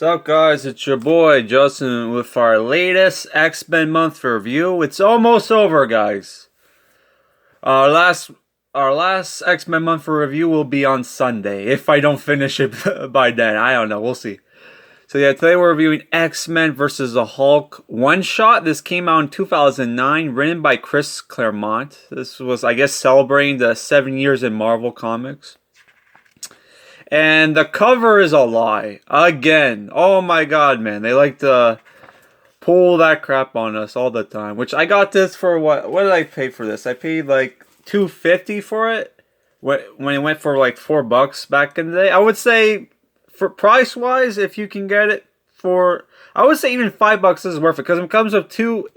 What's up, guys? It's your boy Justin with our latest X-Men month review. It's almost over, guys. Our last our last X-Men month review will be on Sunday if I don't finish it by then. I don't know. We'll see. So yeah, today we're reviewing X-Men versus the Hulk one shot. This came out in 2009, written by Chris Claremont. This was, I guess, celebrating the 7 years in Marvel Comics. And the cover is a lie. Again. Oh my god, man. They like to pull that crap on us all the time. Which I got this for what? What did I pay for this? I paid like $2.50 for it. When it went for like $4 back in the day. I would say, for price wise, if you can get it for, I would say even $5 is worth it. Because it comes with two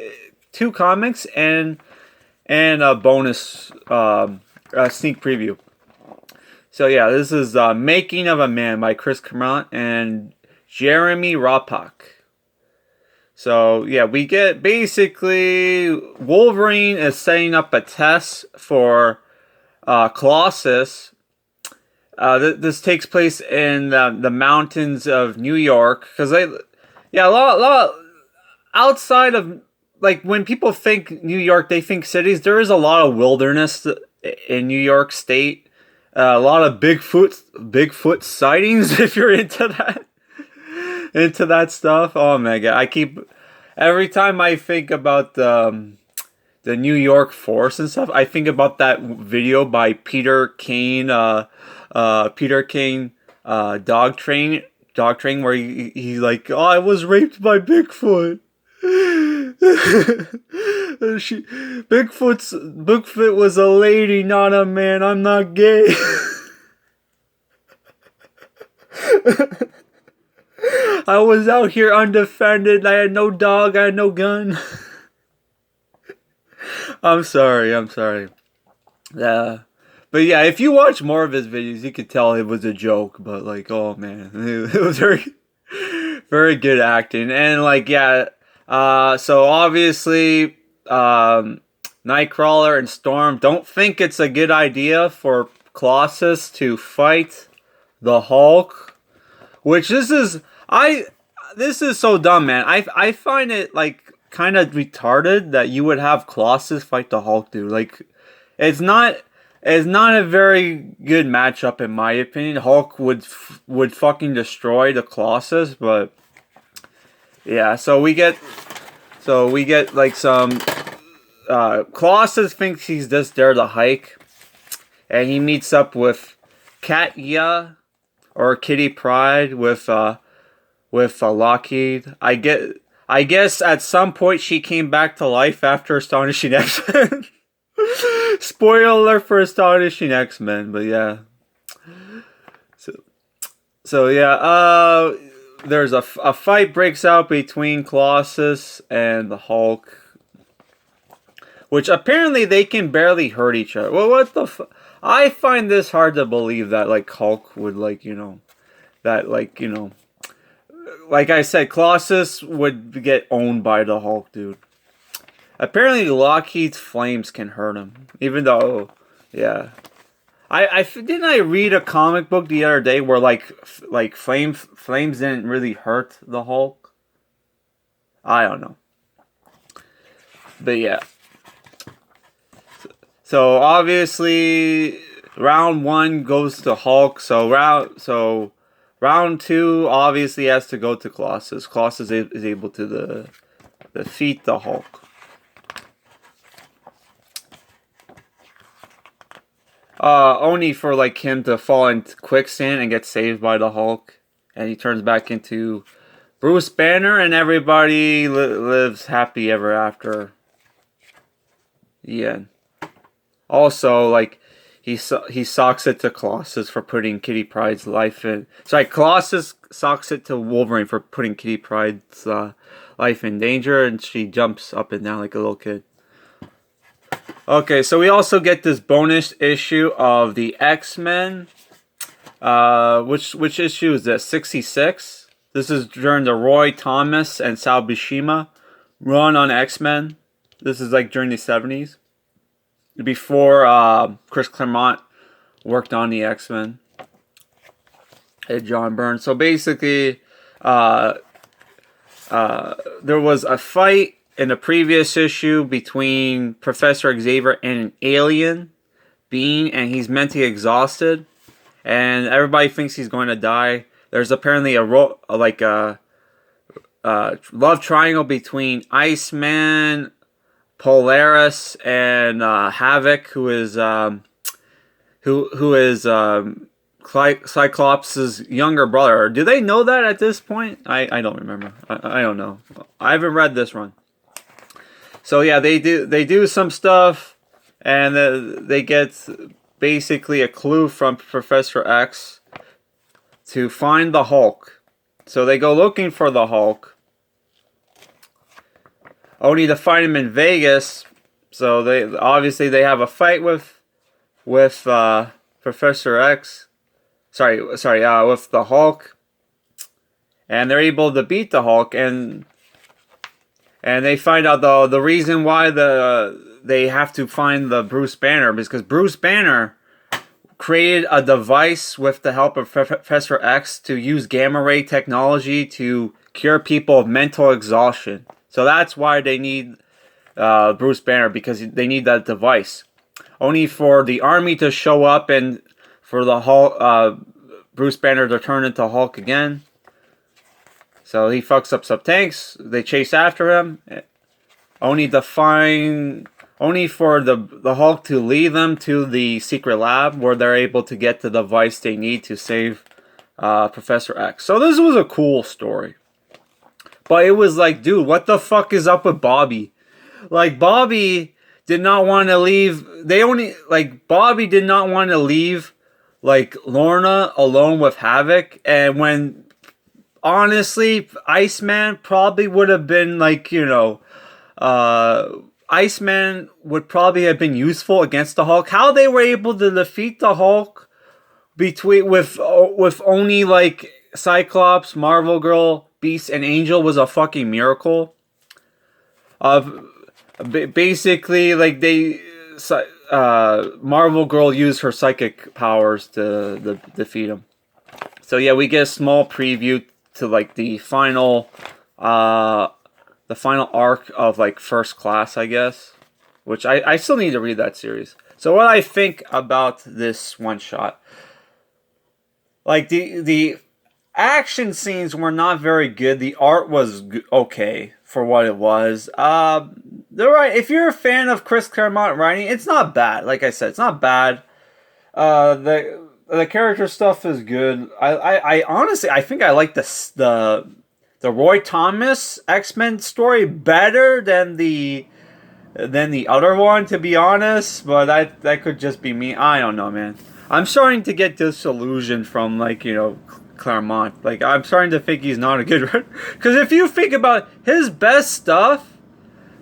comics and a bonus sneak preview. So yeah, this is Making of a Man by Chris Claremont and Jheremy Raapack. So yeah, we get basically Wolverine is setting up a test for Colossus. This takes place in the mountains of New York, because a lot outside of, like, when people think New York, they think cities. There is a lot of wilderness in New York State. A lot of Bigfoot sightings, if you're into that stuff. Oh my god, every time I think about the New York forest and stuff, I think about that video by Peter Kane, Dog Train, where he like, oh, I was raped by Bigfoot. Bigfoot was a lady, not a man. I'm not gay. I was out here undefended. I had no dog. I had no gun. I'm sorry. But yeah, if you watch more of his videos, you could tell it was a joke. But like, oh man, it was very, very good acting. And like, yeah. So obviously, Nightcrawler and Storm don't think it's a good idea for Colossus to fight the Hulk, which this is so dumb, man. I find it like kind of retarded that you would have Colossus fight the Hulk, dude. Like, it's not a very good matchup in my opinion. Hulk would fucking destroy the Colossus, but yeah, so we get like some Colossus thinks he's just there to hike, and he meets up with Katya or Kitty Pryde with Lockheed. I guess at some point she came back to life after Astonishing X-Men. Spoiler alert for Astonishing X-Men, but yeah. So yeah, there's a fight breaks out between Colossus and the Hulk, which apparently they can barely hurt each other. Well, what the I find this hard to believe that, like, Hulk would, like, like I said, Colossus would get owned by the Hulk, dude. Apparently Lockheed's flames can hurt him, even though, yeah. Didn't I read a comic book the other day where like flames didn't really hurt the Hulk? I don't know. But yeah. So obviously round 1 goes to Hulk. So round 2 obviously has to go to Colossus. Colossus is able to defeat the Hulk. Only for like him to fall into quicksand and get saved by the Hulk, and he turns back into Bruce Banner, and everybody lives happy ever after. The end. Also, like, he socks it to Colossus for putting Kitty Pryde's life in. Sorry, Colossus socks it to Wolverine for putting Kitty Pryde's life in danger, and she jumps up and down like a little kid. Okay, so we also get this bonus issue of the X-Men. Which issue is this? 66? This is during the Roy Thomas and Sal Buscema run on X-Men. This is like during the 70s. Before Chris Claremont worked on the X-Men. Hey, John Byrne. So basically, there was a fight in a previous issue between Professor Xavier and an alien being, and he's mentally exhausted, and everybody thinks he's going to die. There's apparently a love triangle between Iceman, Polaris, and Havoc, who is Cyclops' younger brother. Do they know that at this point? I don't remember. I don't know. I haven't read this run. So yeah, they do some stuff, and they get basically a clue from Professor X to find the Hulk. So they go looking for the Hulk, only to find him in Vegas. So they have a fight with Professor X. With the Hulk, and they're able to beat the Hulk, and they find out the reason why they have to find the Bruce Banner is because Bruce Banner created a device with the help of Professor X to use gamma ray technology to cure people of mental exhaustion. So that's why they need Bruce Banner, because they need that device. Only for the army to show up and for the Hulk, Bruce Banner to turn into Hulk again. So he fucks up some tanks. They chase after him, only for the Hulk to lead them to the secret lab where they're able to get the device they need to save Professor X. So this was a cool story, but it was like, dude, what the fuck is up with Bobby? Like, Bobby did not want to leave. Bobby did not want to leave, like, Lorna alone with Havoc. And when, honestly, Iceman probably would have been, like, Iceman would probably have been useful against the Hulk. How they were able to defeat the Hulk with only, like, Cyclops, Marvel Girl, Beast, and Angel was a fucking miracle. Basically, like, Marvel Girl used her psychic powers to defeat him. So yeah, we get a small preview to, like, the final arc of, like, First Class, I guess, which I still need to read that series. So what I think about this one shot, like, the action scenes were not very good. The art was okay for what it was. If you're a fan of Chris Claremont writing, it's not bad. Like I said, it's not bad. The character stuff is good. I honestly, I think I like the Roy Thomas X-Men story better than the other one, to be honest. But that could just be me. I don't know, man. I'm starting to get disillusioned from, like, Claremont. Like, I'm starting to think he's not a good writer. Because if you think about his best stuff,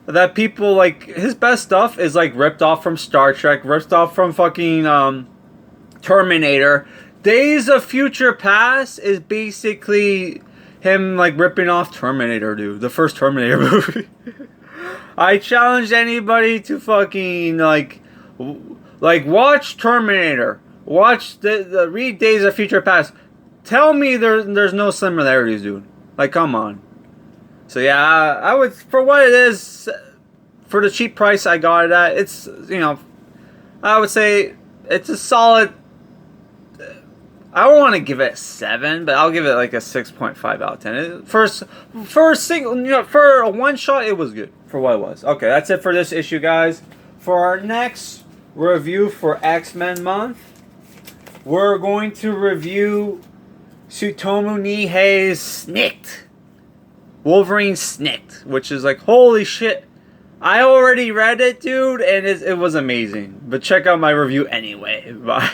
that people like, his best stuff is, like, ripped off from Star Trek, ripped off from fucking Terminator. Days of Future Past is basically him, like, ripping off Terminator, dude. The first Terminator movie. I challenge anybody to fucking, like watch Terminator. Watch read Days of Future Past. Tell me there's no similarities, dude. Like, come on. So yeah, I would, for what it is, for the cheap price I got it at, it's, I would say it's a solid. I don't want to give it a 7, but I'll give it like a 6.5 out of 10. For a single, for a one shot, it was good for what it was. Okay, that's it for this issue, guys. For our next review for X-Men month, we're going to review Tsutomu Nihei's snikt. Wolverine snikt, which is like, holy shit. I already read it, dude, and it was amazing. But check out my review anyway. Bye.